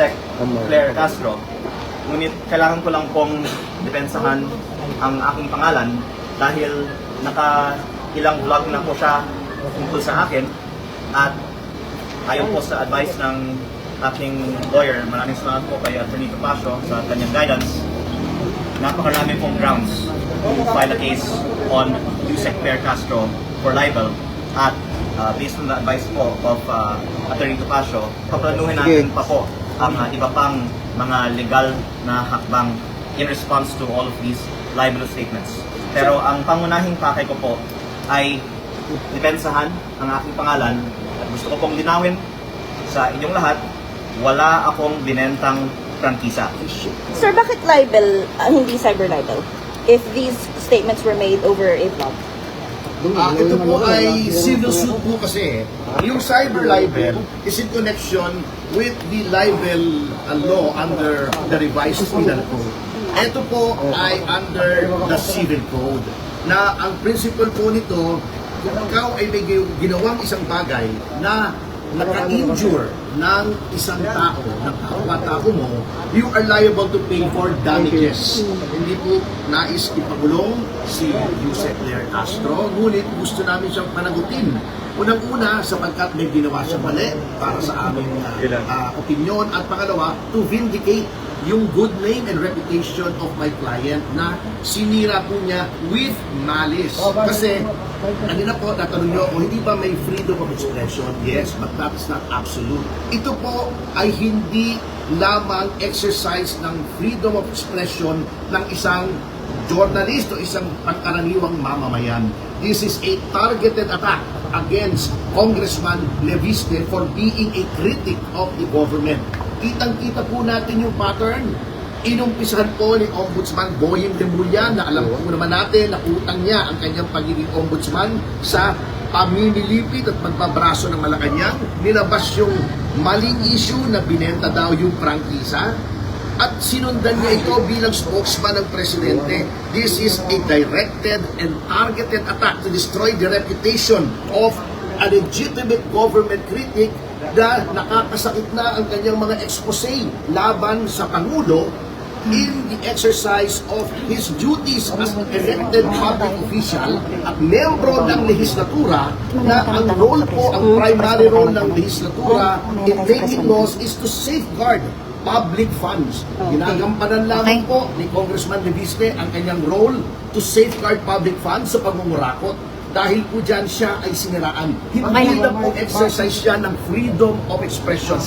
Yusek Claire Castro. Ngunit kailangan ko lang pong depensahan ang aking pangalan dahil ilang vlog na po siya tungkol sa akin at ayon po sa advice ng aking lawyer, maraming salamat po kay Atty. Topacio sa kanyang guidance. Napakarami pong grounds to file a case on Yusek Claire Castro for libel at based on the advice po of Atty. Topacio, paplanuhin natin pa po ang iba pang mga legal na hakbang in response to all of these libelous statements. Pero ang pangunahing pakay ko po ay depensahan ang aking pangalan at gusto ko pong linawin sa inyong lahat, wala akong binentang prangkisa. Sir, bakit libel, hindi cyber libel? If these statements were made over a blog? Ito po ay civil suit po kasi. Yung cyber libel is in connection with the libel law under the revised penal code. Ito po ay under the civil code na ang principle po nito, kung ikaw ay may ginawang isang bagay na naka-injure ng isang tao, ng kapwa-tao mo, you are liable to pay for damages. Hindi po nais ipagulong si Yusek Claire Castro, ngunit gusto namin siyang panagutin. Unang-una, sapagkat may ginawa siya mali para sa aming opinion, at pangalawa, to vindicate yung good name and reputation of my client na sinira po niya with malice. Kasi, kanina po, natanong niyo, hindi ba may freedom of expression? Yes, but that is not absolute. Ito po ay hindi lamang exercise ng freedom of expression ng isang journalist o isang pangkaraniwang mamamayan. This is a targeted attack against Congressman Leviste for being a critic of the government. Kitang-kita po natin yung pattern. Inumpisahan po ni Ombudsman Boying Remulla na alam po naman natin na utang niya ang kanyang pagiging ombudsman sa pamimilipit at magbabraso ng Malacanang. Nilabas yung maling issue na binenta daw yung prangkisa at sinundan niya ito bilang spokesman ng presidente. This is a directed and targeted attack to destroy the reputation of a legitimate government critic na nakakasakit na ang kanyang mga expose laban sa Pangulo in the exercise of his duties as an elected public official at membro ng lehislatura, na ang role po, ang primary role ng lehislatura in making laws is to safeguard public funds. Ginagampanan lamang po ni Congressman Leviste ang kanyang role to safeguard public funds sa pagmumurakot. Dahil po dyan siya ay siniraan. Hindi na po exercise siya ng freedom of expression.